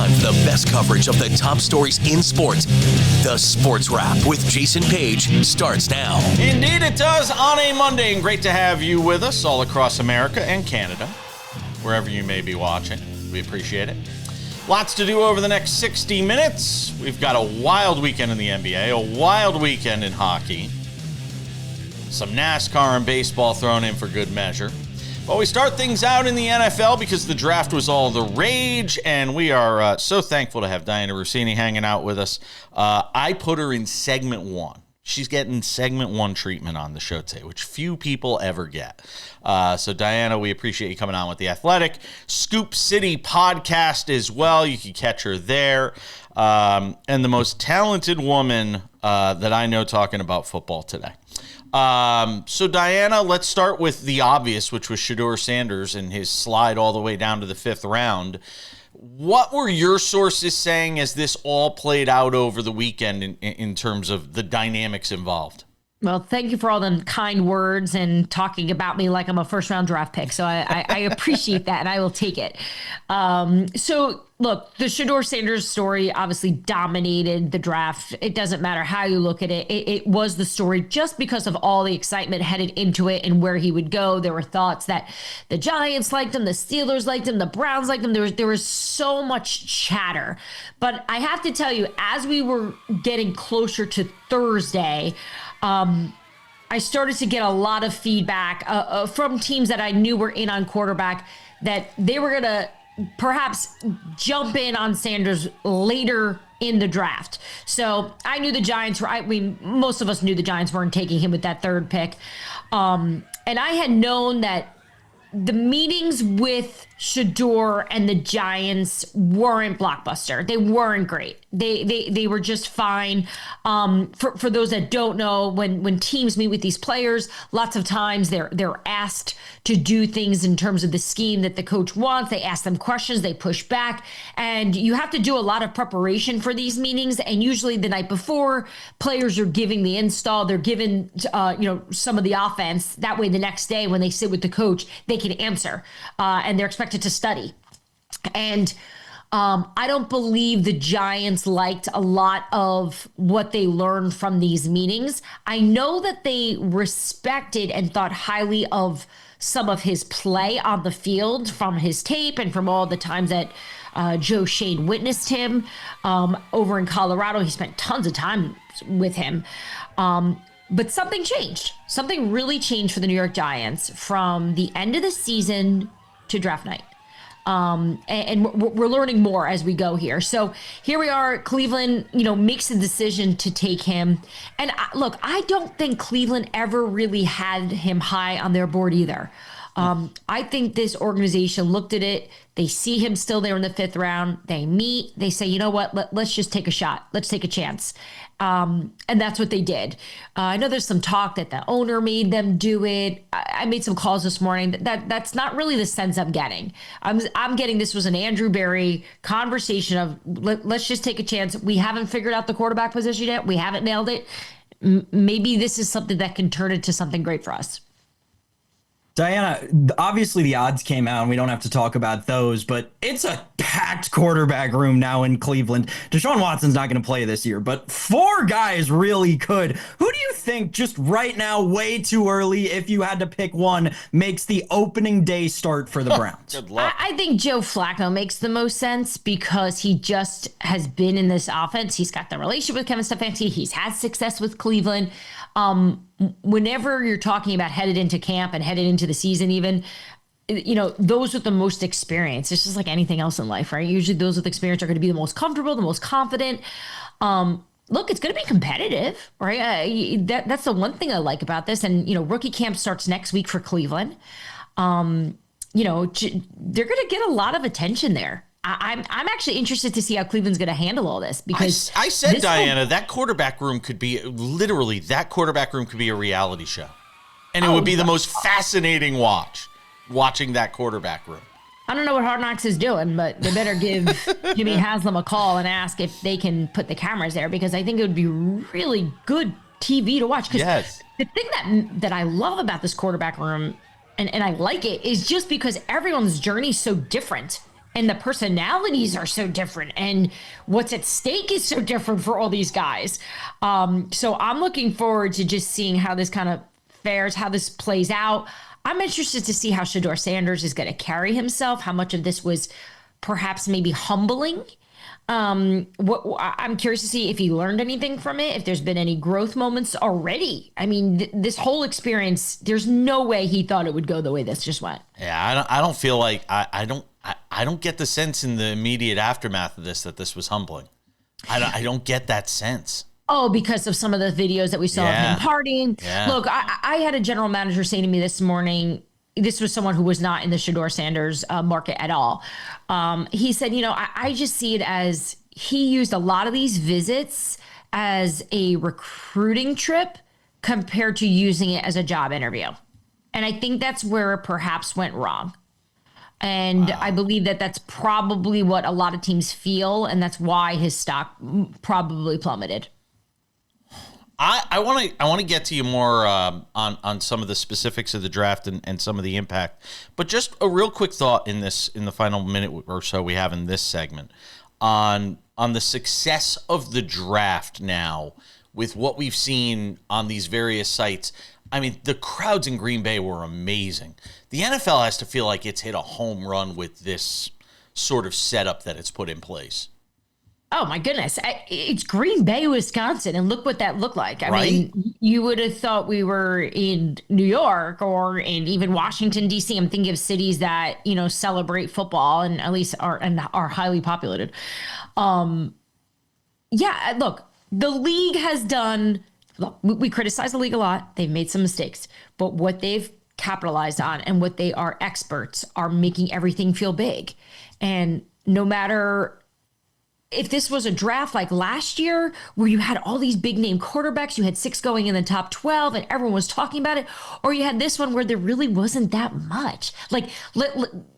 time for the best coverage of the top stories in sports. The Sports Wrap with Jason Page starts now. Indeed it does on a Monday, and great to have you with us all across America and Canada, wherever you may be watching. We appreciate it. Lots to do over the next 60 minutes. We've got a wild weekend in the NBA, a wild weekend in hockey, some NASCAR and baseball thrown in for good measure. But we start things out in the NFL because the draft was all the rage, and we are so thankful to have Dianna Russini hanging out with us. I put her in segment one. She's getting segment one treatment on the show today, which few people ever get. So, Dianna, we appreciate you coming on with The Athletic. Scoop City podcast as well. You can catch her there. And the most talented woman that I know talking about football today. So, Dianna, let's start with the obvious, which was Shedeur Sanders and his slide all the way down to the fifth round. What were your sources saying as this all played out over the weekend in terms of the dynamics involved? Well, thank you for all the kind words and talking about me like I'm a first-round draft pick. So I appreciate that, and I will take it. So, look, the Shedeur Sanders story obviously dominated the draft. It doesn't matter how you look at it. It was the story just because of all the excitement headed into it and where he would go. There were thoughts that the Giants liked him, the Steelers liked him, the Browns liked him. There was so much chatter. But I have to tell you, as we were getting closer to Thursday, I started to get a lot of feedback from teams that I knew were in on quarterback that they were going to perhaps jump in on Sanders later in the draft. So I knew the Giants were, most of us knew the Giants weren't taking him with that third pick. And I had known that the meetings with Shedeur and the Giants weren't blockbuster. They weren't great. They were just fine. For those that don't know, when teams meet with these players, lots of times they're asked to do things in terms of the scheme that the coach wants. They ask them questions, they push back, and you have to do a lot of preparation for these meetings. And usually the night before, players are giving the install. They're given some of the offense. That way, the next day when they sit with the coach, they can answer, and they're expected to study. And I don't believe the Giants liked a lot of what they learned from these meetings. I know that they respected and thought highly of some of his play on the field from his tape and from all the times that Joe Shane witnessed him over in Colorado. He spent tons of time with him. But something changed. Something really changed for the New York Giants from the end of the season to draft night. And we're learning more as we go here. So here we are. Cleveland, makes a decision to take him. And look, I don't think Cleveland ever really had him high on their board either. I think this organization looked at it. They see him still there in the fifth round. They meet. They say, you know what? Let's just take a shot. Let's take a chance. And that's what they did. I know there's some talk that the owner made them do it. I made some calls this morning. That's not really the sense I'm getting. I'm getting this was an Andrew Berry conversation of let's just take a chance. We haven't figured out the quarterback position yet. We haven't nailed it. Maybe this is something that can turn into something great for us. Dianna, obviously the odds came out and we don't have to talk about those, but it's a packed quarterback room now in Cleveland. Deshaun Watson's not going to play this year, but 4 guys really could. Who do you think just right now, way too early, if you had to pick one, makes the opening day start for the Browns? Good luck. I think Joe Flacco makes the most sense because he just has been in this offense. He's got the relationship with Kevin Stefanski. He's had success with Cleveland. Whenever you're talking about headed into camp and headed into the season even, those with the most experience, it's just like anything else in life, right? Usually those with experience are going to be the most comfortable, the most confident. Look, it's going to be competitive, right? That's the one thing I like about this. And, rookie camp starts next week for Cleveland. They're going to get a lot of attention there. I'm actually interested to see how Cleveland's going to handle all this because I said, Dianna, that quarterback room could be a reality show. And it would be the most fascinating watching that quarterback room. I don't know what Hard Knocks is doing, but they better give Jimmy Haslam a call and ask if they can put the cameras there because I think it would be really good TV to watch. Yes. The thing that I love about this quarterback room, and I like it, is just because everyone's journey is so different. and the personalities are so different, and what's at stake is so different for all these guys. So I'm looking forward to just seeing how this kind of fares, how this plays out. I'm interested to see how Shedeur Sanders is going to carry himself, how much of this was perhaps maybe humbling. I'm curious to see if he learned anything from it, if there's been any growth moments already. I mean, this whole experience, there's no way he thought it would go the way this just went. Yeah, I don't feel like I don't get the sense in the immediate aftermath of this that this was humbling. I don't get that sense. Oh, because of some of the videos that we saw of him partying. Yeah. Look, I had a general manager say to me this morning, this was someone who was not in the Shedeur Sanders market at all. He said, I just see it as he used a lot of these visits as a recruiting trip compared to using it as a job interview. And I think that's where it perhaps went wrong. And I believe that that's probably what a lot of teams feel, and that's why his stock probably plummeted. I want to get to you more on some of the specifics of the draft and some of the impact, but just a real quick thought in the final minute or so we have in this segment on the success of the draft now with what we've seen on these various sites. I mean, the crowds in Green Bay were amazing. The NFL has to feel like it's hit a home run with this sort of setup that it's put in place. Oh, my goodness. It's Green Bay, Wisconsin, and look what that looked like. I Right? mean, you would have thought we were in New York or in even Washington, D.C. I'm thinking of cities that, celebrate football and at least are highly populated. Yeah, look, the league has done, look, we criticize the league a lot. They've made some mistakes, but what they've capitalized on and what they are experts are making everything feel big. And no matter if this was a draft like last year where you had all these big name quarterbacks, you had 6 going in the top 12 and everyone was talking about it, or you had this one where there really wasn't that much. Like,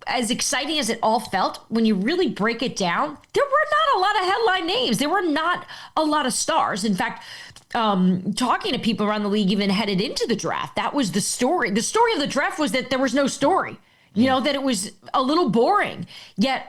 as exciting as it all felt, when you really break it down, there were not a lot of headline names. There were not a lot of stars. In fact, talking to people around the league even headed into the draft, that was the story. The story of the draft was that there was no story, that it was a little boring. Yet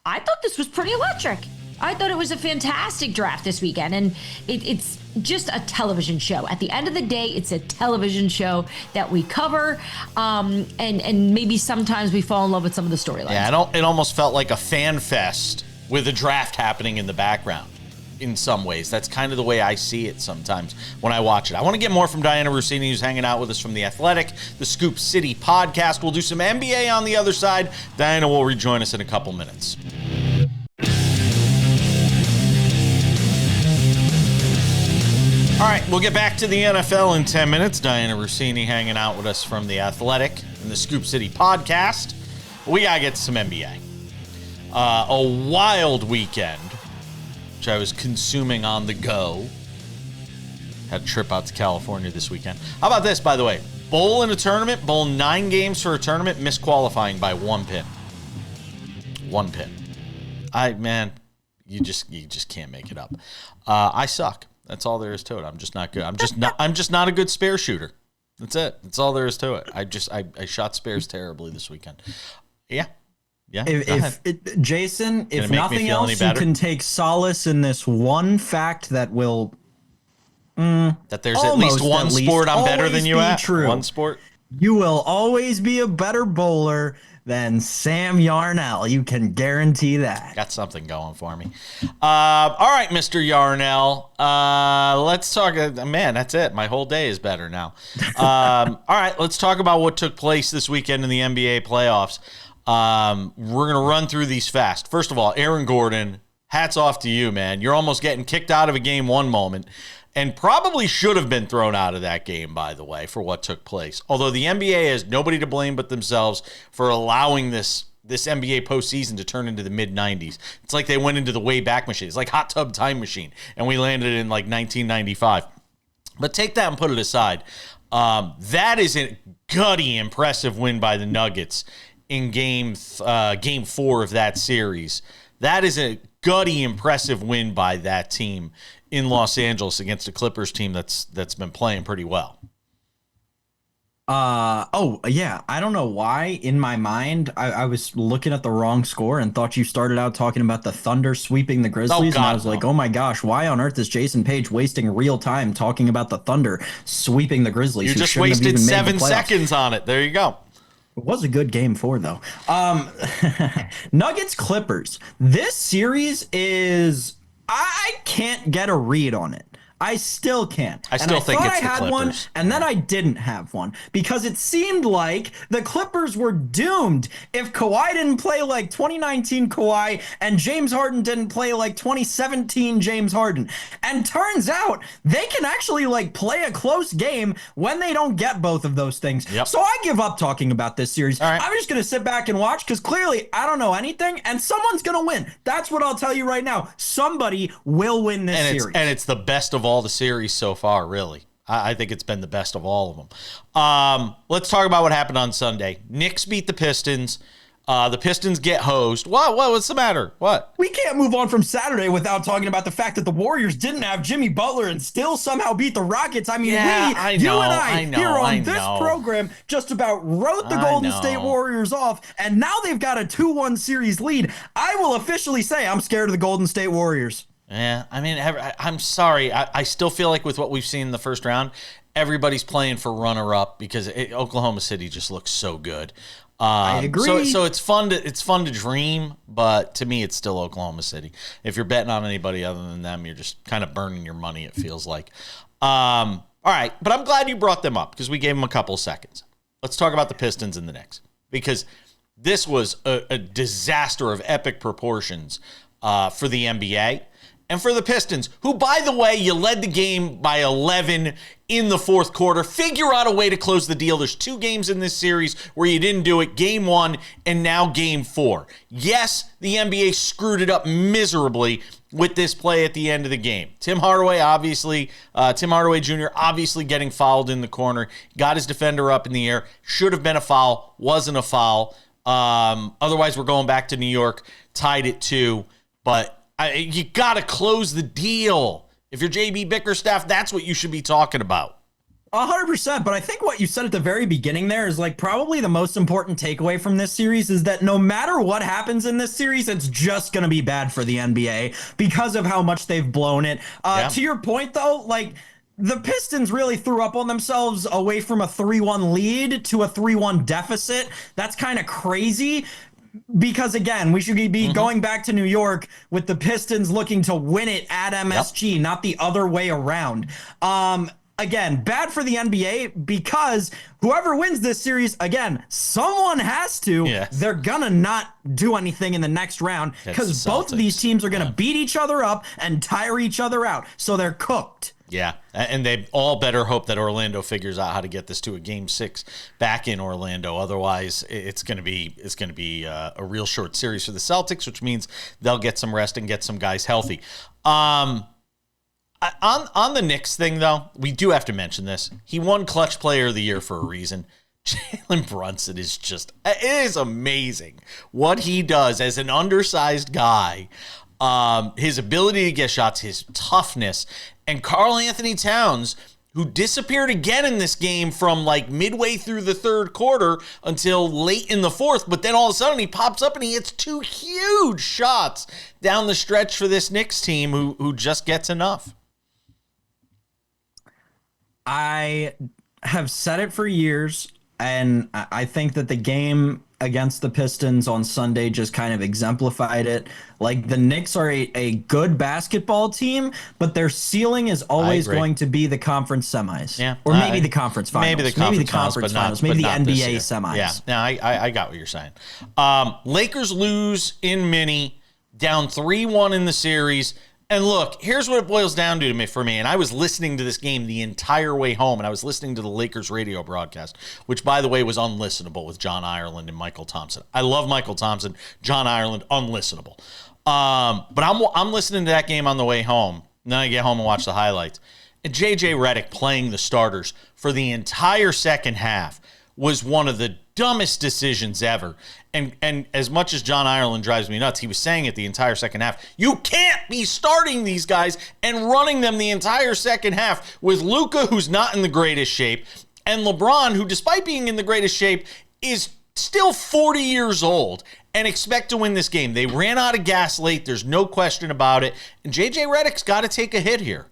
I thought this was pretty electric. I thought it was a fantastic draft this weekend, and it's just a television show. At the end of the day, it's a television show that we cover, and maybe sometimes we fall in love with some of the storylines. Yeah, it almost felt like a fan fest with a draft happening in the background in some ways. That's kind of the way I see it sometimes when I watch it. I want to get more from Dianna Russini, who's hanging out with us from The Athletic, the Scoop City podcast. We'll do some NBA on the other side. Dianna will rejoin us in a couple minutes. All right, we'll get back to the NFL in 10 minutes. Dianna Russini hanging out with us from The Athletic and the Scoop City podcast. We got to get to some NBA. A wild weekend, which I was consuming on the go. Had a trip out to California this weekend. How about this, by the way? Bowl in a tournament, bowl 9 games for a tournament, miss qualifying by 1 pin. 1 pin. You just can't make it up. I suck. That's all there is to it. I'm just not good. I'm just not a good spare shooter. That's it. That's all there is to it. I shot spares terribly this weekend. Yeah. Jason, if nothing else, you can take solace in this one fact that will that there's at least one sport I'm better than you at. True. One sport. You will always be a better bowler than Sam Yarnell. You can guarantee that. Got something going for me. All right, Mr. Yarnell. Let's talk. Man, that's it. My whole day is better now. All right, let's talk about what took place this weekend in the NBA playoffs. We're going to run through these fast. First of all, Aaron Gordon, hats off to you, man. You're almost getting kicked out of a game one moment. And probably should have been thrown out of that game, by the way, for what took place. Although the NBA has nobody to blame but themselves for allowing this NBA postseason to turn into the mid-90s. It's like they went into the Wayback Machine. It's like Hot Tub Time Machine, and we landed in like 1995. But take that and put it aside. That is a gutty, impressive win by the Nuggets in game 4 of that series. That is a gutty, impressive win by that team in Los Angeles against a Clippers team that's been playing pretty well. Oh yeah. I don't know why in my mind I was looking at the wrong score and thought you started out talking about the Thunder sweeping the Oh Grizzlies, and I God, was no. like, oh my gosh, why on earth is Jason Page wasting real time talking about the Thunder sweeping the Grizzlies? You who just shouldn't have wasted even made the 7 playoffs? seconds on it. There you go. It was a good game four though. Nuggets Clippers. This series is I can't get a read on it. I still can't. I still think thought it's I the had one, Clippers. and then I didn't have one because it seemed like the Clippers were doomed if Kawhi didn't play like 2019 Kawhi and James Harden didn't play like 2017 James Harden. And turns out they can actually like play a close game when they don't get both of those things. Yep. So I give up talking about this series. All right. I'm just going to sit back and watch because clearly I don't know anything and someone's going to win. That's what I'll tell you right now. Somebody will win this series. And it's the best of all the series so far, really. I think it's been the best of all of them. Let's talk about what happened on Sunday. Knicks beat the Pistons. The Pistons get hosed. What's the matter? What? We can't move on from Saturday without talking about the fact that the Warriors didn't have Jimmy Butler and still somehow beat the Rockets. I mean, you and I here on this program just about wrote the Golden State Warriors off, and now they've got a 2-1 series lead. I will officially say I'm scared of the Golden State Warriors. Yeah, I mean, I'm sorry. I still feel like with what we've seen in the first round, everybody's playing for runner-up because Oklahoma City just looks so good. I agree. So it's fun to dream, but to me, it's still Oklahoma City. If you're betting on anybody other than them, you're just kind of burning your money. It feels like. All right, but I'm glad you brought them up because we gave them a couple of seconds. Let's talk about the Pistons and the Knicks because this was a disaster of epic proportions for the NBA. And for the Pistons, who, by the way, you led the game by 11 in the fourth quarter. Figure out a way to close the deal. There's 2 games in this series where you didn't do it. Game 1 and now game 4. Yes, the NBA screwed it up miserably with this play at the end of the game. Tim Hardaway Jr. obviously getting fouled in the corner. Got his defender up in the air. Should have been a foul. Wasn't a foul. Otherwise, we're going back to New York. Tied it 2. But you got to close the deal. If you're JB Bickerstaff, that's what you should be talking about. 100%. But I think what you said at the very beginning there is like probably the most important takeaway from this series is that no matter what happens in this series, it's just going to be bad for the NBA because of how much they've blown it. To your point, though, like the Pistons really threw up on themselves away from a 3-1 lead to a 3-1 deficit. That's kind of crazy. Because, again, we should be going back to New York with the Pistons looking to win it at MSG, not the other way around. Again, bad for the NBA because whoever wins this series, again, someone has to. Yes. They're going to not do anything in the next round because both of these teams are going to beat each other up and tire each other out. So they're cooked. Yeah, and they all better hope that Orlando figures out how to get this to a game 6 back in Orlando. Otherwise, it's going to be a real short series for the Celtics, which means they'll get some rest and get some guys healthy. On the Knicks thing, though, we do have to mention this. He won Clutch Player of the Year for a reason. Jalen Brunson is it is amazing what he does as an undersized guy. His ability to get shots, his toughness, and Karl Anthony Towns, who disappeared again in this game from like midway through the third quarter until late in the fourth, but then all of a sudden he pops up and he hits 2 huge shots down the stretch for this Knicks team who just gets enough. I have said it for years, and I think that the game against the Pistons on Sunday just kind of exemplified it. Like, the Knicks are a good basketball team, but their ceiling is always going to be the conference semis. Yeah. Or maybe the conference finals. Maybe the conference finals. Maybe the NBA semis. Yeah, no, I got what you're saying. Lakers lose in Minnie, down 3-1 in the series. And look, here's what it boils down to for me. And I was listening to this game the entire way home, and I was listening to the Lakers radio broadcast, which, by the way, was unlistenable with John Ireland and Michael Thompson. I love Michael Thompson. John Ireland, unlistenable. But I'm listening to that game on the way home. And then I get home and watch the highlights. And J.J. Redick playing the starters for the entire second half was one of the dumbest decisions ever. And as much as John Ireland drives me nuts, he was saying it the entire second half. You can't be starting these guys and running them the entire second half with Luka, who's not in the greatest shape, And LeBron, who despite being in the greatest shape, is still 40 years old and expect to win this game. They ran out of gas late. There's no question about it. And JJ Redick's got to take a hit here.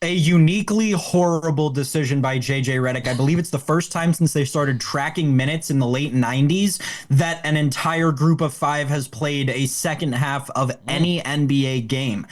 A uniquely horrible decision by JJ Redick. I believe it's the first time since they started tracking minutes in the late 90s that an entire group of 5 has played a second half of any NBA game.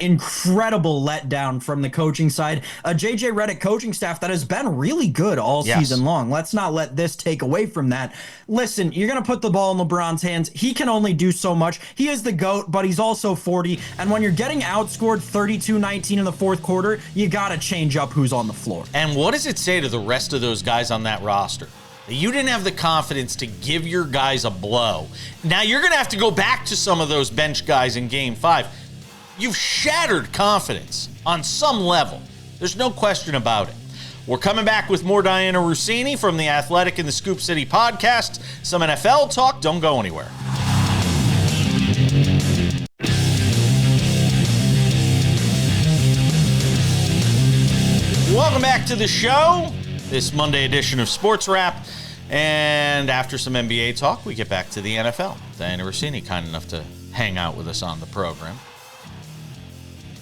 Incredible letdown from the coaching side. A JJ Redick coaching staff that has been really good all season long. Let's not let this take away from that. Listen, you're going to put the ball in LeBron's hands. He can only do so much. He is the GOAT, but he's also 40. And when you're getting outscored 32-19 in the fourth quarter, you got to change up who's on the floor. And what does it say to the rest of those guys on that roster? You didn't have the confidence to give your guys a blow. Now you're going to have to go back to some of those bench guys in Game 5. You've shattered confidence on some level. There's no question about it. We're coming back with more Dianna Russini from The Athletic and the Scoop City podcast. Some NFL talk. Don't go anywhere. Welcome back to the show, this Monday edition of SportsWrap. And after some NBA talk, we get back to the NFL. Dianna Russini, kind enough to hang out with us on the program.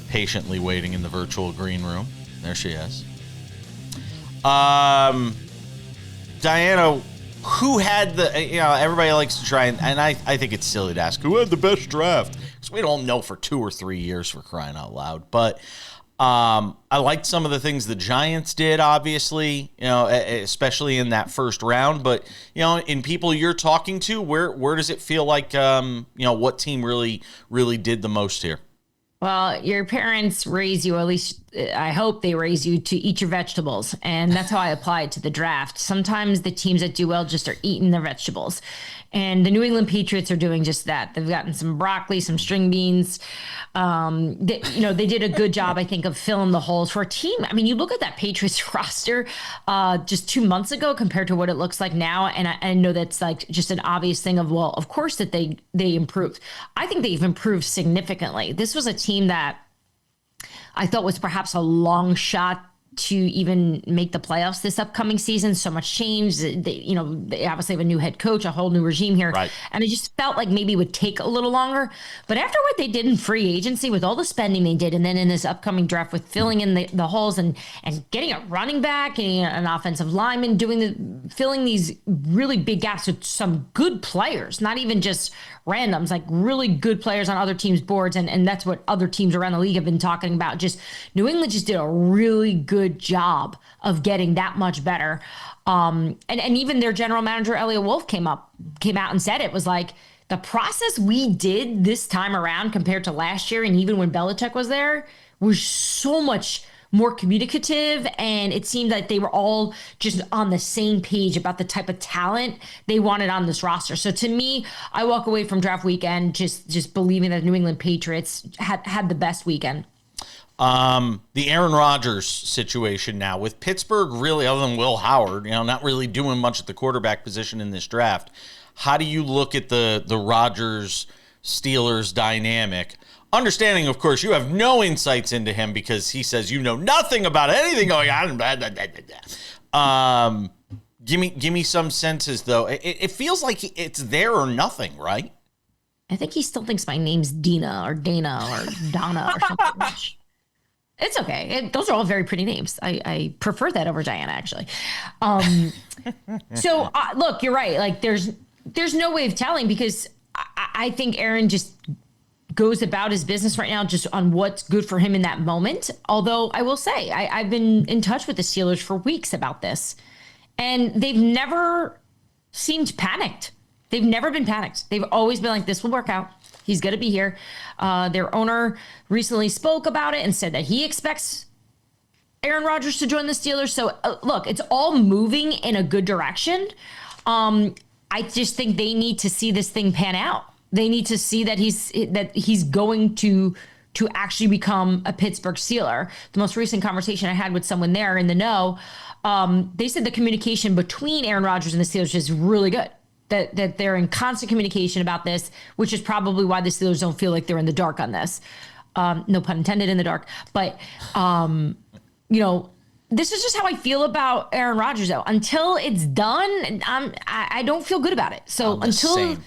Patiently waiting in the virtual green room. There she is. Dianna, who had the, everybody likes to try, and I think it's silly to ask who had the best draft, because we don't know for 2 or 3 years, for crying out loud. But I liked some of the things the Giants did, obviously, especially in that first round. But, in people you're talking to, where does it feel like, what team really did the most here? Well, your parents raise you, at least I hope they raise you to eat your vegetables. And that's how I apply it to the draft. Sometimes the teams that do well just are eating their vegetables. And the New England Patriots are doing just that. They've gotten some broccoli, some string beans. They did a good job, I think, of filling the holes for a team. I mean, you look at that Patriots roster just 2 months ago compared to what it looks like now. And I know that's like just an obvious thing of, well, of course that they improved. I think they've improved significantly. This was a team that I thought was perhaps a long shot to even make the playoffs this upcoming season. So much change. They obviously have a new head coach, a whole new regime here. Right. And it just felt like maybe it would take a little longer. But after what they did in free agency with all the spending they did, and then in this upcoming draft with filling in the holes and getting a running back and an offensive lineman, filling these really big gaps with some good players, not even just randoms, like really good players on other teams' boards. And that's what other teams around the league have been talking about. Just New England just did a really good job of getting that much better. And even their general manager, Elliot Wolf, came out and said it was like the process we did this time around compared to last year. And even when Belichick was there was so much more communicative, and it seemed like they were all just on the same page about the type of talent they wanted on this roster. So to me, I walk away from draft weekend just believing that New England Patriots had the best weekend. The Aaron Rodgers situation now with Pittsburgh, really, other than Will Howard, not really doing much at the quarterback position in this draft. How do you look at the Rodgers Steelers dynamic? Understanding, of course, you have no insights into him because he says you know nothing about anything going on. Give me some senses, though. It feels like it's there or nothing, right? I think he still thinks my name's Dina or Dana or Donna or something. It's okay. Those are all very pretty names. I prefer that over Dianna, actually. Look, you're right. Like, there's no way of telling because I think Aaron just goes about his business right now just on what's good for him in that moment. Although I will say, I've been in touch with the Steelers for weeks about this, and they've never seemed panicked. They've never been panicked. They've always been like, this will work out. He's going to be here. Their owner recently spoke about it and said that he expects Aaron Rodgers to join the Steelers. So look, it's all moving in a good direction. I just think they need to see this thing pan out. They need to see that he's going to actually become a Pittsburgh Steeler. The most recent conversation I had with someone there in the know, they said the communication between Aaron Rodgers and the Steelers is really good. That they're in constant communication about this, which is probably why the Steelers don't feel like they're in the dark on this. No pun intended, in the dark. But, this is just how I feel about Aaron Rodgers, though. Until it's done, I don't feel good about it. So until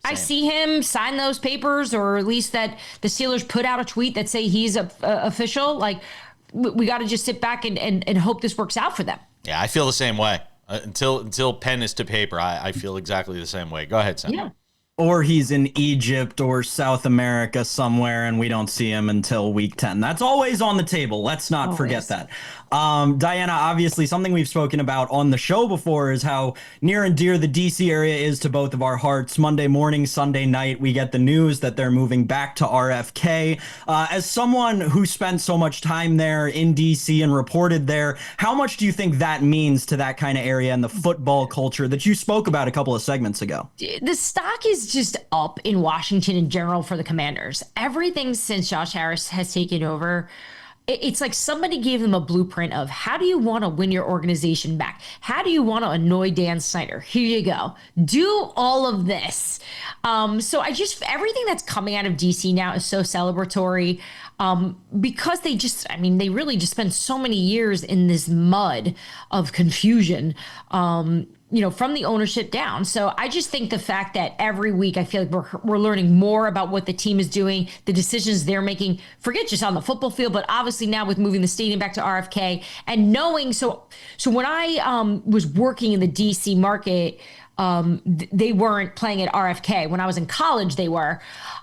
I see him sign those papers, or at least that the Steelers put out a tweet that say he's official, like we got to just sit back and hope this works out for them. Yeah, I feel the same way. Until pen is to paper, I feel exactly the same way. Go ahead, Sam. Yeah. Or he's in Egypt or South America somewhere, and we don't see him until week 10. That's always on the table. Let's not forget that. Dianna, obviously, something we've spoken about on the show before is how near and dear the DC area is to both of our hearts. Monday morning, Sunday night, we get the news that they're moving back to RFK. As someone who spent so much time there in DC and reported there, how much do you think that means to that kind of area and the football culture that you spoke about a couple of segments ago? The stock is just up in Washington in general for the Commanders. Everything since Josh Harris has taken over, it's like somebody gave them a blueprint of how do you want to win your organization back? How do you want to annoy Dan Snyder? Here you go. Do all of this. So everything that's coming out of DC now is so celebratory because they really just spent so many years in this mud of confusion. From the ownership down. So I just think the fact that every week I feel like we're learning more about what the team is doing, the decisions they're making, forget just on the football field, but obviously now with moving the stadium back to RFK and knowing, so when I was working in the DC market, they weren't playing at RFK. When I was in college, they were,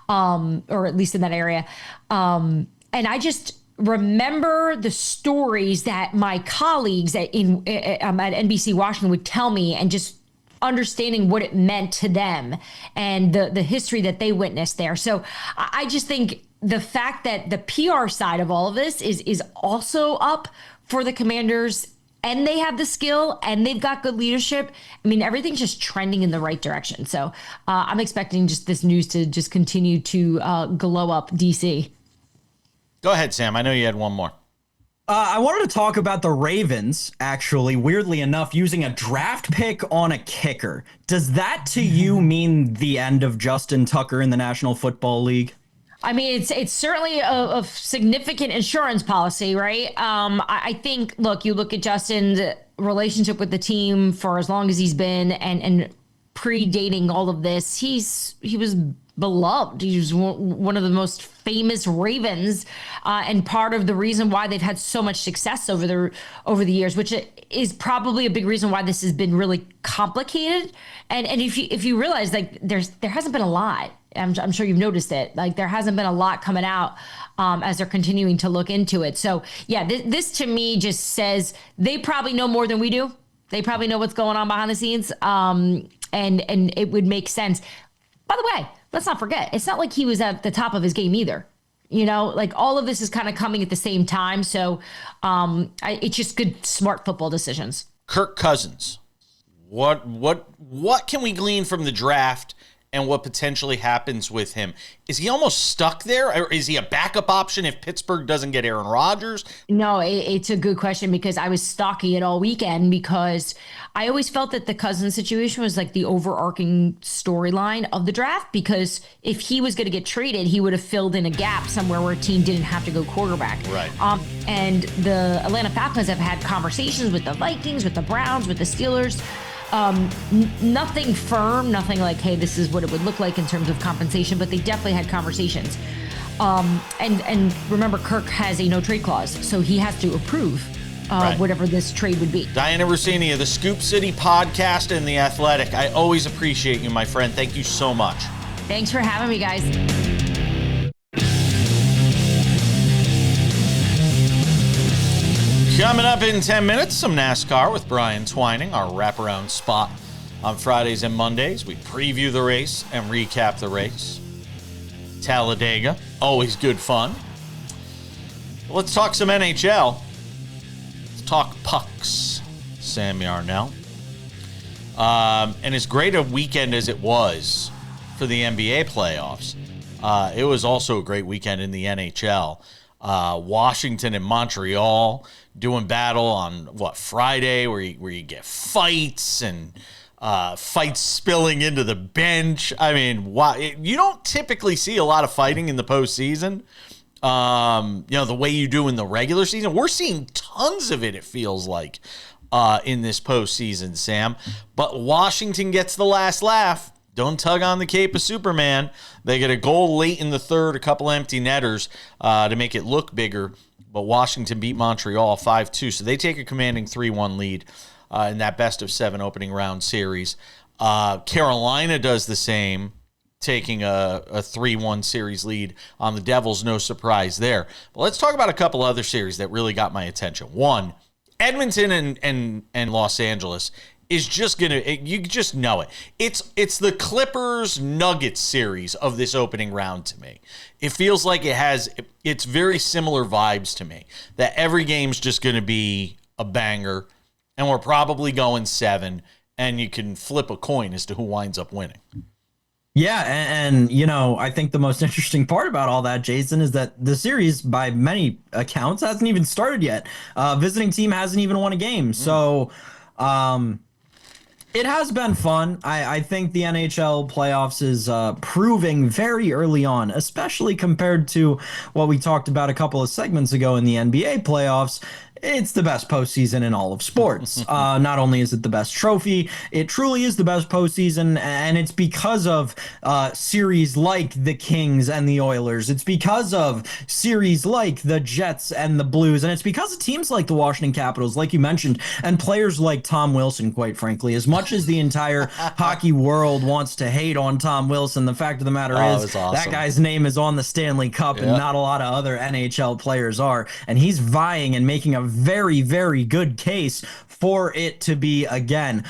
or at least in that area. And I just remember the stories that my colleagues at NBC Washington would tell me, and just understanding what it meant to them and the history that they witnessed there. So I just think the fact that the PR side of all of this is also up for the Commanders, and they have the skill and they've got good leadership. I mean, everything's just trending in the right direction. So I'm expecting just this news to just continue to glow up DC. Go ahead, Sam. I know you had one more. I wanted to talk about the Ravens, actually, weirdly enough, using a draft pick on a kicker. Does that to you mean the end of Justin Tucker in the National Football League? I mean, it's certainly a significant insurance policy, right? I think, you look at Justin's relationship with the team for as long as he's been, and predating all of this, he was beloved. He was one of the most famous Ravens, and part of the reason why they've had so much success over the years, which is probably a big reason why this has been really complicated. And if you realize, like, there hasn't been a lot. I'm sure you've noticed it. Like, there hasn't been a lot coming out as they're continuing to look into it. So yeah, this to me just says they probably know more than we do. They probably know what's going on behind the scenes, and it would make sense. By the way, let's not forget, it's not like he was at the top of his game either. Like, all of this is kind of coming at the same time. So it's just good, smart football decisions. Kirk Cousins. What can we glean from the draft and what potentially happens with him? Is he almost stuck there, or is he a backup option if Pittsburgh doesn't get Aaron Rodgers? No, it's a good question, because I was stalking it all weekend, because I always felt that the Cousins situation was like the overarching storyline of the draft, because if he was going to get traded, he would have filled in a gap somewhere where a team didn't have to go quarterback. Right. And the Atlanta Falcons have had conversations with the Vikings, with the Browns, with the Steelers. Nothing firm, nothing like, hey, this is what it would look like in terms of compensation, but they definitely had conversations. And remember, Kirk has a no trade clause, so he has to approve whatever this trade would be. Dianna Russini of the Scoop City Podcast and The Athletic. I always appreciate you, my friend. Thank you so much. Thanks for having me, guys. Coming up in 10 minutes, some NASCAR with Brian Twining, our wraparound spot on Fridays and Mondays. We preview the race and recap the race. Talladega, always good fun. Let's talk some NHL. Let's talk pucks, Sam Yarnell. And as great a weekend as it was for the NBA playoffs, it was also a great weekend in the NHL. Washington and Montreal doing battle on Friday, where you get fights and fights spilling into the bench. I mean, you don't typically see a lot of fighting in the postseason, the way you do in the regular season. We're seeing tons of it, it feels like, in this postseason, Sam. But Washington gets the last laugh. Don't tug on the cape of Superman. They get a goal late in the third, a couple empty netters to make it look bigger. But Washington beat Montreal 5-2, so they take a commanding 3-1 lead in that best-of-7 opening round series. Carolina does the same, taking a 3-1 series lead on the Devils. No surprise there. But let's talk about a couple other series that really got my attention. One, Edmonton and Los Angeles is just you just know it. It's the Clippers Nuggets series of this opening round to me. It feels like it's very similar vibes to me, that every game's just going to be a banger, and we're probably going 7, and you can flip a coin as to who winds up winning. Yeah, and I think the most interesting part about all that, Jason, is that the series, by many accounts, hasn't even started yet. Visiting team hasn't even won a game. So it has been fun. I think the NHL playoffs is proving very early on, especially compared to what we talked about a couple of segments ago in the NBA playoffs. It's the best postseason in all of sports. Not only is it the best trophy, it truly is the best postseason, and it's because of series like the Kings and the Oilers. It's because of series like the Jets and the Blues, and it's because of teams like the Washington Capitals, like you mentioned, and players like Tom Wilson, quite frankly. As much as the entire hockey world wants to hate on Tom Wilson, the fact of the matter is awesome. That guy's name is on the Stanley Cup, and not a lot of other NHL players are, and he's vying and making a very, very good case for it to be again.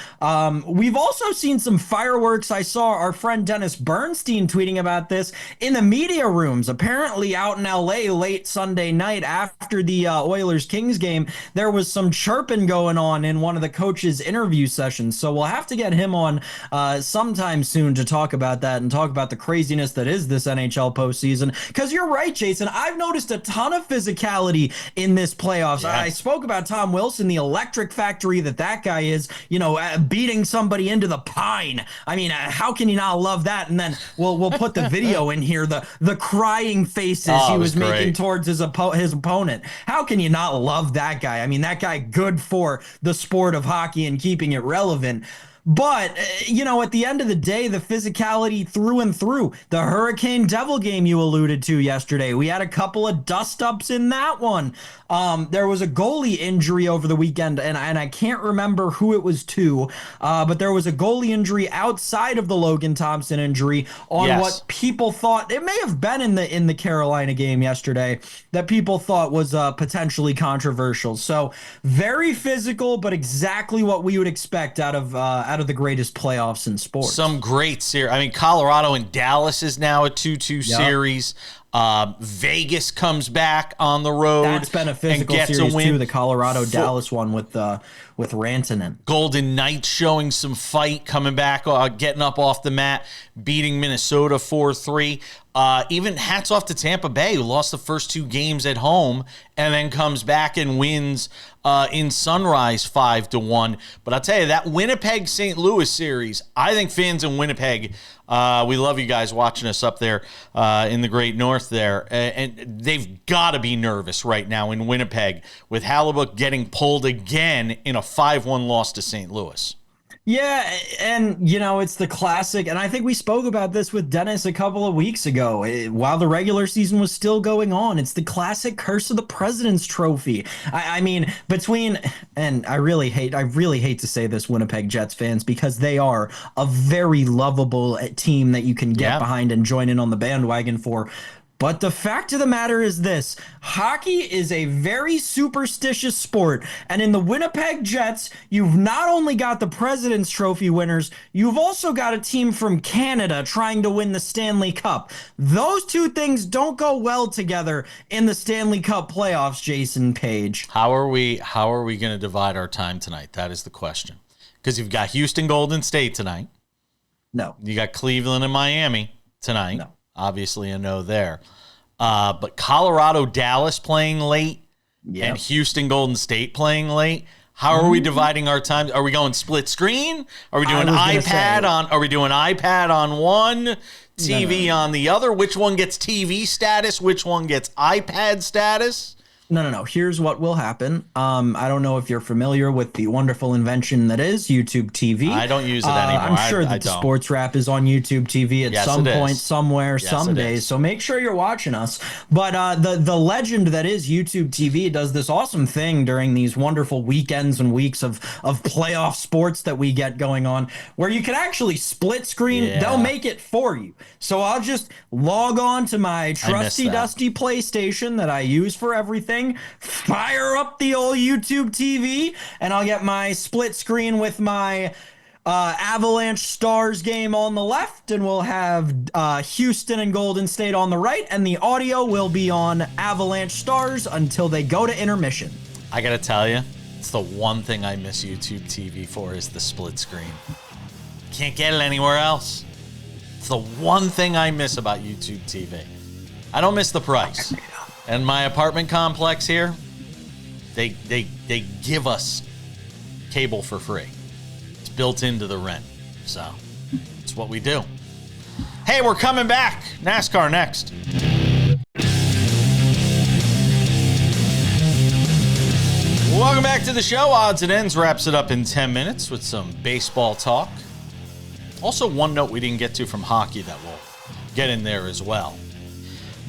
We've also seen some fireworks. I saw our friend Dennis Bernstein tweeting about this in the media rooms. Apparently out in LA late Sunday night after the Oilers-Kings game, there was some chirping going on in one of the coaches' interview sessions. So we'll have to get him on sometime soon to talk about that and talk about the craziness that is this NHL postseason. Because you're right, Jason. I've noticed a ton of physicality in this playoffs. Yeah. I spoke about Tom Wilson, the electric factory that guy is, beating somebody into the pine. I mean, how can you not love that? And then we'll put the video in here, the crying faces he was making towards his opponent. How can you not love that guy? I mean, that guy good for the sport of hockey and keeping it relevant. But, at the end of the day, the physicality through and through. The Hurricane Devil game you alluded to yesterday, we had a couple of dust-ups in that one. There was a goalie injury over the weekend, and I can't remember who it was to, but there was a goalie injury outside of the Logan Thompson injury on what people thought, it may have been in the Carolina game yesterday, that people thought was potentially controversial. So very physical, but exactly what we would expect out of the greatest playoffs in sports. Some great series. I mean, Colorado and Dallas is now a 2-2 series. Vegas comes back on the road. That's been a physical series too. The Colorado-Dallas one with Rantanen. Golden Knights showing some fight, coming back, getting up off the mat, beating Minnesota 4-3. Even hats off to Tampa Bay, who lost the first 2 games at home and then comes back and wins in Sunrise 5-1. But I'll tell you, that Winnipeg-St. Louis series, I think fans in Winnipeg, we love you guys watching us up there in the great north there, and they've got to be nervous right now in Winnipeg with Hellebuyck getting pulled again in a 5-1 loss to St. Louis. Yeah, and it's the classic, and I think we spoke about this with Dennis a couple of weeks ago, while the regular season was still going on. It's the classic curse of the President's Trophy. I mean, and I really hate to say this, Winnipeg Jets fans, because they are a very lovable team that you can get behind and join in on the bandwagon for. But the fact of the matter is this: hockey is a very superstitious sport, and in the Winnipeg Jets, you've not only got the President's Trophy winners, you've also got a team from Canada trying to win the Stanley Cup. Those two things don't go well together in the Stanley Cup playoffs, Jason Page. How are we going to divide our time tonight? That is the question. Because you've got Houston Golden State tonight. No. You got Cleveland and Miami tonight. No. Obviously a no there. But Colorado, Dallas playing late and Houston Golden State playing late. How are we dividing our time? Are we going split screen? Are we doing iPad on one? TV on the other? Which one gets TV status? Which one gets iPad status? No. Here's what will happen. I don't know if you're familiar with the wonderful invention that is YouTube TV. I don't use it anymore. I'm sure that the SportsWrap is on YouTube TV at some point, somewhere, someday. So make sure you're watching us. But the legend that is YouTube TV does this awesome thing during these wonderful weekends and weeks of playoff sports that we get going on, where you can actually split screen. Yeah. They'll make it for you. So I'll just log on to my trusty dusty PlayStation that I use for everything. Fire up the old YouTube TV, and I'll get my split screen with my Avalanche Stars game on the left, and we'll have Houston and Golden State on the right, and the audio will be on Avalanche Stars until they go to intermission. I gotta tell you, it's the one thing I miss YouTube TV for is the split screen. Can't get it anywhere else. It's the one thing I miss about YouTube TV. I don't miss the price. And my apartment complex here, they give us cable for free. It's built into the rent. So it's what we do. Hey, we're coming back. NASCAR next. Welcome back to the show. Odds and Ends wraps it up in 10 minutes with some baseball talk. Also, one note we didn't get to from hockey that we'll get in there as well.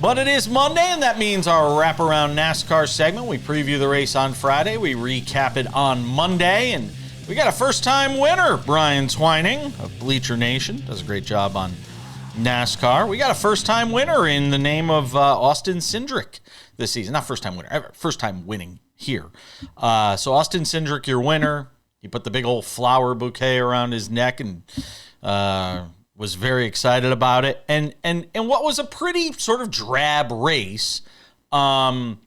But it is Monday, and that means our wraparound NASCAR segment. We preview the race on Friday. We recap it on Monday, and we got a first-time winner, Brian Twining of Bleacher Nation. Does a great job on NASCAR. We got a first-time winner in the name of Austin Cindric this season. Not first-time winner, ever. First-time winning here. So Austin Cindric, your winner. He put the big old flower bouquet around his neck and was very excited about it. And what was a pretty sort of drab race, and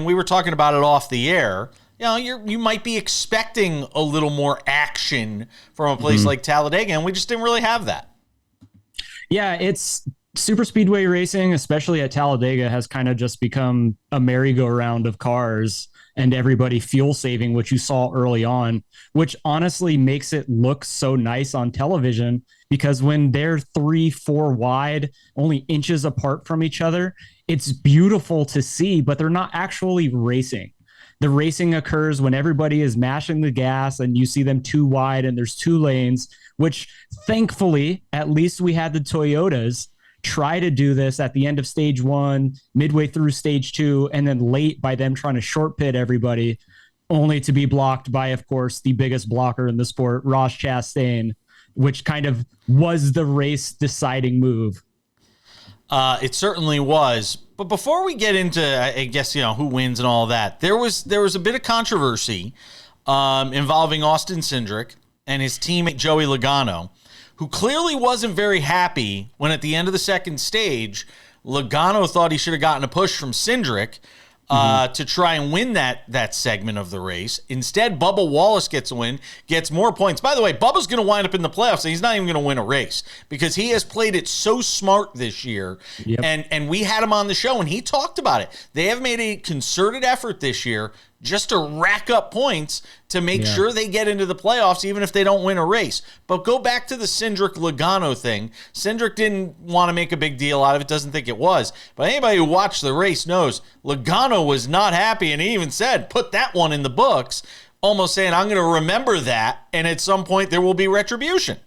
we were talking about it off the air, you know, you might be expecting a little more action from a place like Talladega, and we just didn't really have that. Yeah, it's super speedway racing, especially at Talladega, has kind of just become a merry-go-round of cars and everybody fuel saving, which you saw early on, which honestly makes it look so nice on television, because when they're 3-4 wide, only inches apart from each other, it's beautiful to see, but they're not actually racing. The racing occurs when everybody is mashing the gas and you see them too wide and there's two lanes, which thankfully, at least we had the Toyotas try to do this at the end of stage one, midway through stage two, and then late by them trying to short pit everybody, only to be blocked by, of course, the biggest blocker in the sport, Ross Chastain, which kind of was the race deciding move. It certainly was. But before we get into, I guess, you know, who wins and all that, there was a bit of controversy involving Austin Cindric and his teammate Joey Logano, who clearly wasn't very happy when at the end of the second stage, Logano thought he should have gotten a push from Cindric to try and win that segment of the race. Instead, Bubba Wallace gets a win, gets more points. By the way, Bubba's going to wind up in the playoffs, and he's not even going to win a race because he has played it so smart this year. Yep. And we had him on the show, and he talked about it. They have made a concerted effort this year just to rack up points to make sure they get into the playoffs, even if they don't win a race. But go back to the Cindric-Logano thing. Cindric didn't want to make a big deal out of it, doesn't think it was. But anybody who watched the race knows Logano was not happy, and he even said, put that one in the books, almost saying, I'm going to remember that, and at some point there will be retribution.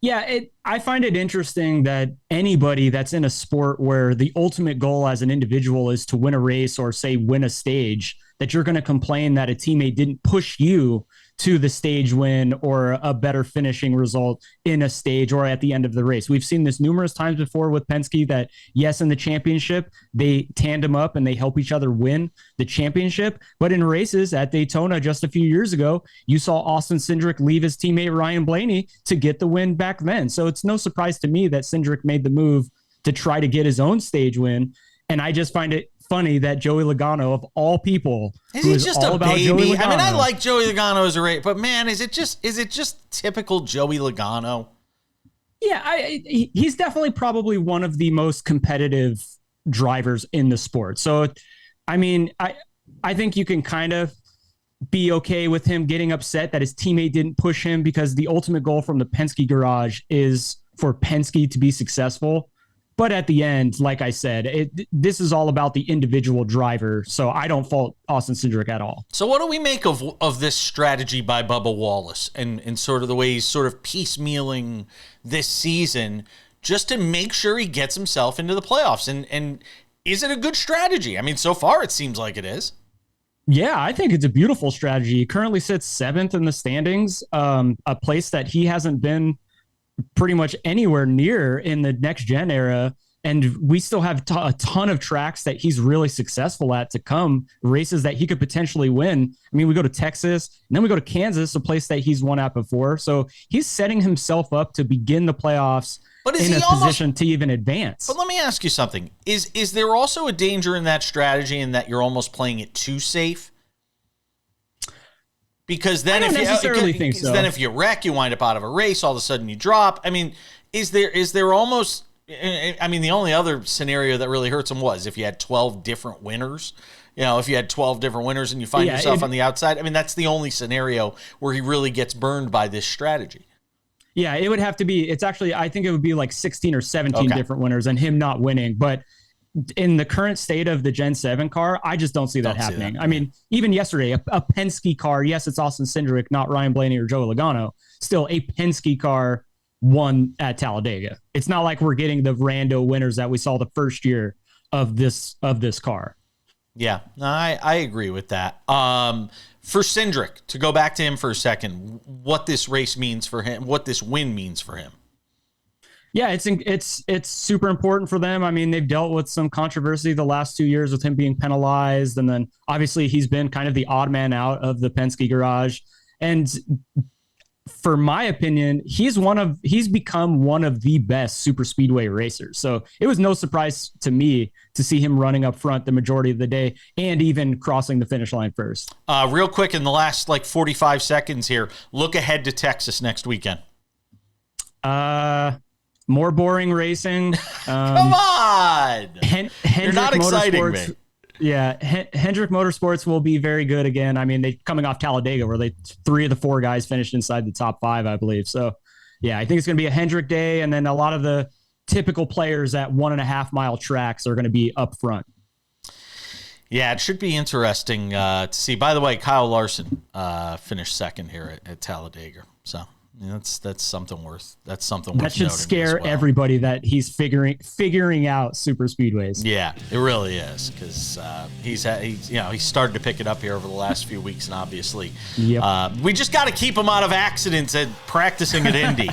Yeah, I find it interesting that anybody that's in a sport where the ultimate goal as an individual is to win a race or, say, win a stage, that you're going to complain that a teammate didn't push you to the stage win or a better finishing result in a stage or at the end of the race. We've seen this numerous times before with Penske that, yes, in the championship, they tandem up and they help each other win the championship. But in races at Daytona just a few years ago, you saw Austin Cindric leave his teammate Ryan Blaney to get the win back then. So it's no surprise to me that Cindric made the move to try to get his own stage win. And I just find it funny that Joey Logano, of all people, is he just a baby? I mean, I like Joey Logano as a race, but man, is it just typical Joey Logano? Yeah, he's definitely probably one of the most competitive drivers in the sport. So, I mean, I think you can kind of be okay with him getting upset that his teammate didn't push him, because the ultimate goal from the Penske garage is for Penske to be successful. But at the end, like I said, this is all about the individual driver. So I don't fault Austin Cindric at all. So what do we make of this strategy by Bubba Wallace and sort of the way he's sort of piecemealing this season just to make sure he gets himself into the playoffs? And is it a good strategy? I mean, so far it seems like it is. Yeah, I think it's a beautiful strategy. He currently sits 7th in the standings, a place that he hasn't been pretty much anywhere near in the next gen era. And we still have a ton of tracks that he's really successful at to come, races that he could potentially win. I mean, we go to Texas and then we go to Kansas, a place that he's won at before. So he's setting himself up to begin the playoffs in a position to even advance. But let me ask you something. Is there also a danger in that strategy in that you're almost playing it too safe? Because then I don't necessarily think so. Then if you wreck, you wind up out of a race, all of a sudden you drop. I mean, is there almost, I mean, the only other scenario that really hurts him was if you had 12 different winners. You know, if you had 12 different winners and you find yourself on the outside, I mean, that's the only scenario where he really gets burned by this strategy. Yeah, it would have to be, I think it would be like 16 or 17 different winners and him not winning. But in the current state of the Gen 7 car, I just don't see that happening. I mean, even yesterday, a Penske car, yes, it's Austin Cindric, not Ryan Blaney or Joey Logano, still a Penske car won at Talladega. It's not like we're getting the rando winners that we saw the first year of this car. Yeah, I agree with that. For Cindric, to go back to him for a second, what this race means for him, what this win means for him. Yeah, it's super important for them. I mean, they've dealt with some controversy the last 2 years with him being penalized. And then obviously he's been kind of the odd man out of the Penske garage. And for my opinion, he's become one of the best super speedway racers. So it was no surprise to me to see him running up front the majority of the day and even crossing the finish line first. Real quick, in the last 45 seconds here, look ahead to Texas next weekend. More boring racing. Come on! You're not exciting me. Yeah, Hendrick Motorsports will be very good again. I mean, they're coming off Talladega where 3 of the 4 guys finished inside the top 5, I believe. So, yeah, I think it's going to be a Hendrick day, and then a lot of the typical players at 1.5 mile tracks are going to be up front. Yeah, it should be interesting to see. By the way, Kyle Larson finished second here at Talladega. So that's something worth. That should scare everybody that he's figuring out super speedways. Yeah, it really is because he's started to pick it up here over the last few weeks, and obviously, we just got to keep him out of accidents at practicing at Indy.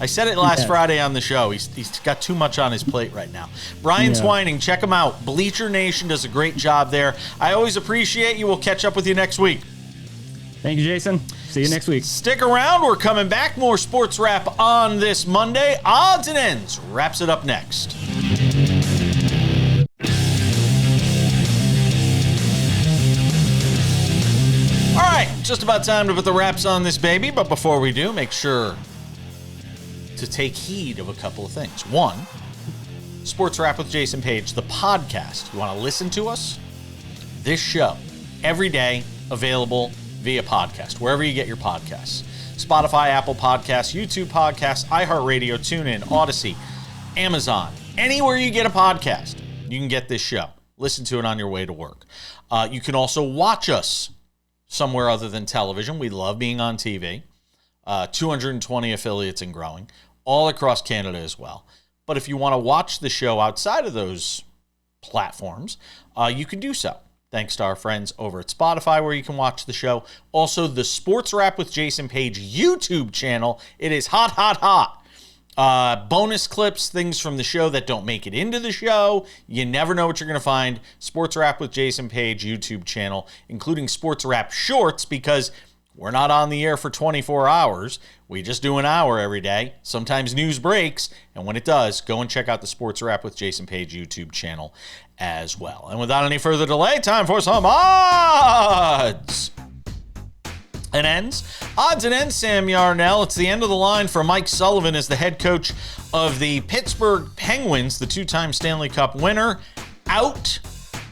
I said it last Friday on the show. He's got too much on his plate right now. Brian Twining, check him out. Bleacher Nation does a great job there. I always appreciate you. We'll catch up with you next week. Thank you, Jason. See you next week. Stick around. We're coming back. More Sports Wrap on this Monday. Odds and Ends wraps it up next. All right, just about time to put the wraps on this baby. But before we do, make sure to take heed of a couple of things. One, Sports Wrap with Jason Page, the podcast. You want to listen to us? This show, every day, available via podcast, wherever you get your podcasts. Spotify, Apple Podcasts, YouTube Podcasts, iHeartRadio, TuneIn, Odyssey, Amazon. Anywhere you get a podcast, you can get this show. Listen to it on your way to work. You can also watch us somewhere other than television. We love being on TV. 220 affiliates and growing, all across Canada as well. But if you want to watch the show outside of those platforms, you can do so. Thanks to our friends over at Spotify, where you can watch the show. Also, the Sports Wrap with Jason Page YouTube channel. It is hot, hot, hot. Bonus clips, things from the show that don't make it into the show. You never know what you're going to find. Sports Wrap with Jason Page YouTube channel, including Sports Wrap Shorts, because we're not on the air for 24 hours. We just do an hour every day. Sometimes news breaks, and when it does, go and check out the Sports Wrap with Jason Page YouTube channel as well. And without any further delay, time for some odds and ends. Odds and ends, Sam Yarnell. It's the end of the line for Mike Sullivan as the head coach of the Pittsburgh Penguins, the 2-time Stanley Cup winner. Out.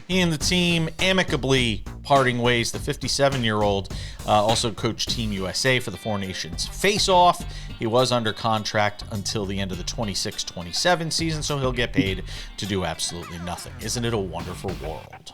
He and the team amicably parting ways. The 57-year-old also coached Team USA for the Four Nations Face-Off. He was under contract until the end of the 26-27 season, so he'll get paid to do absolutely nothing. Isn't it a wonderful world?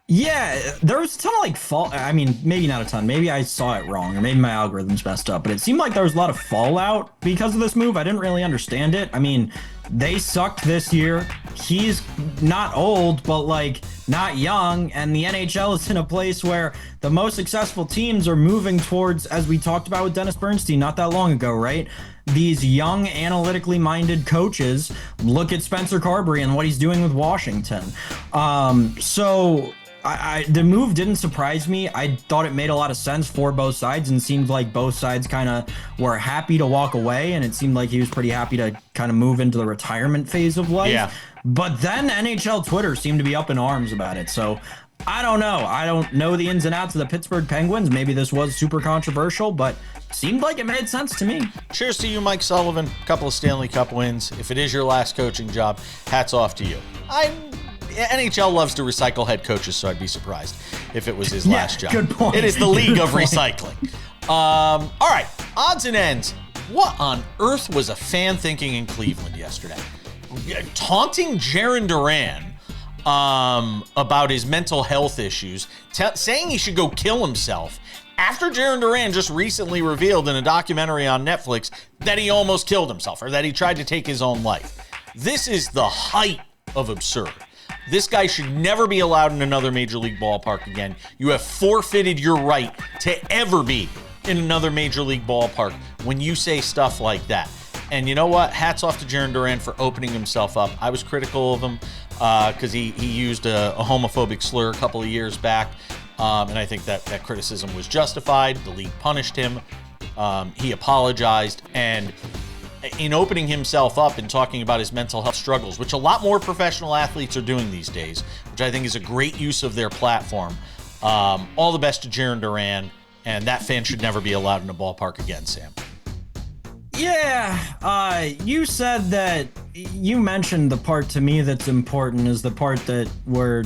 Yeah, there was a ton of I mean, maybe not a ton. Maybe I saw it wrong, or maybe my algorithm's messed up, but it seemed like there was a lot of fallout because of this move. I didn't really understand it. I mean, they sucked this year. He's not old, but not young, and the NHL is in a place where the most successful teams are moving towards, as we talked about with Dennis Bernstein not that long ago, right? These young, analytically minded coaches. Look at Spencer Carberry and what he's doing with Washington. So the move didn't surprise me. I thought it made a lot of sense for both sides, and seemed like both sides kind of were happy to walk away, and it seemed like he was pretty happy to kind of move into the retirement phase of life. Yeah. But then NHL Twitter seemed to be up in arms about it. So I don't know. I don't know the ins and outs of the Pittsburgh Penguins. Maybe this was super controversial, but seemed like it made sense to me. Cheers to you, Mike Sullivan. A couple of Stanley Cup wins. If it is your last coaching job, hats off to you. NHL loves to recycle head coaches, so I'd be surprised if it was his last job. Good point. It is the league of recycling. All right, odds and ends. What on earth was a fan thinking in Cleveland yesterday? Taunting Jarren Duran about his mental health issues, saying he should go kill himself after Jarren Duran just recently revealed in a documentary on Netflix that he almost killed himself, or that he tried to take his own life. This is the height of absurd. This guy should never be allowed in another major league ballpark again. You have forfeited your right to ever be in another major league ballpark when you say stuff like that. And you know what? Hats off to Jarren Duran for opening himself up. I was critical of him because he used a homophobic slur a couple of years back. And I think that criticism was justified. The league punished him. He apologized. And in opening himself up and talking about his mental health struggles, which a lot more professional athletes are doing these days, which I think is a great use of their platform. All the best to Jarren Duran, and that fan should never be allowed in a ballpark again, Sam. Yeah, you said that, you mentioned the part to me that's important is the part that we're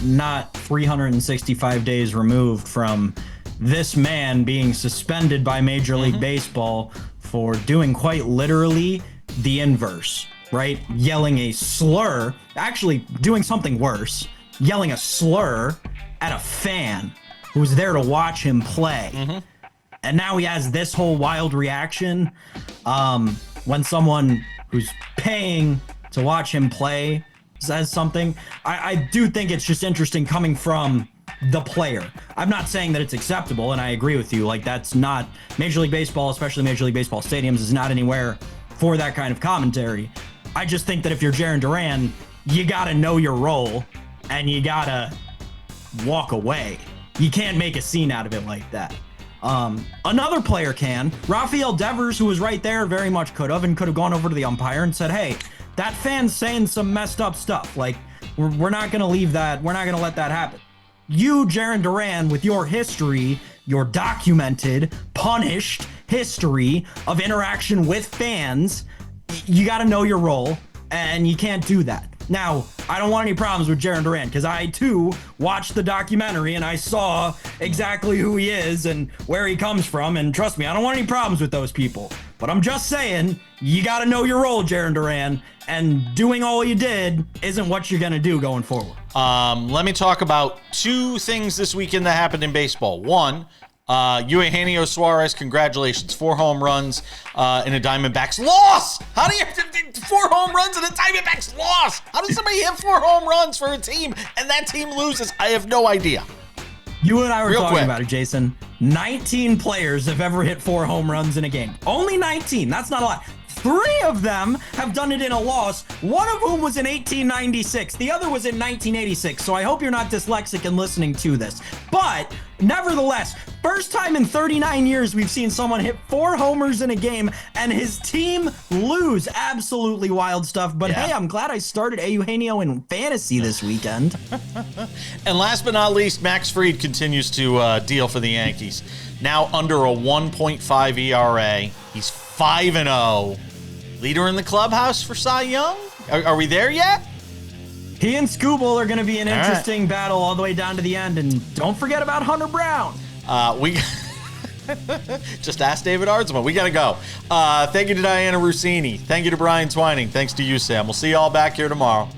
not 365 days removed from this man being suspended by Major League Baseball for doing quite literally the inverse, right? Yelling a slur, actually doing something worse, yelling a slur at a fan who was there to watch him play. And now he has this whole wild reaction when someone who's paying to watch him play says something. I do think it's just interesting coming from the player. I'm not saying that it's acceptable, and I agree with you. That's not Major League Baseball, especially Major League Baseball stadiums, is not anywhere for that kind of commentary. I just think that if you're Jarren Duran, you gotta know your role, and you gotta walk away. You can't make a scene out of it like that. Another player can. Rafael Devers, who was right there, very much could have gone over to the umpire and said, hey, that fan's saying some messed up stuff. We're not going to leave that. We're not going to let that happen. You, Jarren Duran, with your history, your documented, punished history of interaction with fans, you got to know your role, and you can't do that. Now, I don't want any problems with Jarren Duran because I, too, watched the documentary and I saw exactly who he is and where he comes from. And trust me, I don't want any problems with those people. But I'm just saying, you got to know your role, Jarren Duran. And doing all you did isn't what you're going to do going forward. Let me talk about two things this weekend that happened in baseball. One, Eugenio Suarez, congratulations. 4 home runs in a Diamondbacks loss. How do you have 4 home runs in a Diamondbacks loss? How does somebody hit 4 home runs for a team and that team loses? I have no idea. You and I were talking about it, Jason. 19 players have ever hit 4 home runs in a game. Only 19. That's not a lot. 3 of them have done it in a loss, one of whom was in 1896. The other was in 1986, so I hope you're not dyslexic and listening to this. But nevertheless, first time in 39 years we've seen someone hit 4 homers in a game and his team lose. Absolutely wild stuff. But hey, I'm glad I started Eugenio in fantasy this weekend. And last but not least, Max Fried continues to deal for the Yankees. Now under a 1.5 ERA. He's 5-0. Leader in the clubhouse for Cy Young? Are we there yet? He and Scooble are going to be an interesting battle all the way down to the end. And don't forget about Hunter Brown. We just ask David Ardsma. We got to go. Thank you to Dianna Russini. Thank you to Brian Twining. Thanks to you, Sam. We'll see you all back here tomorrow.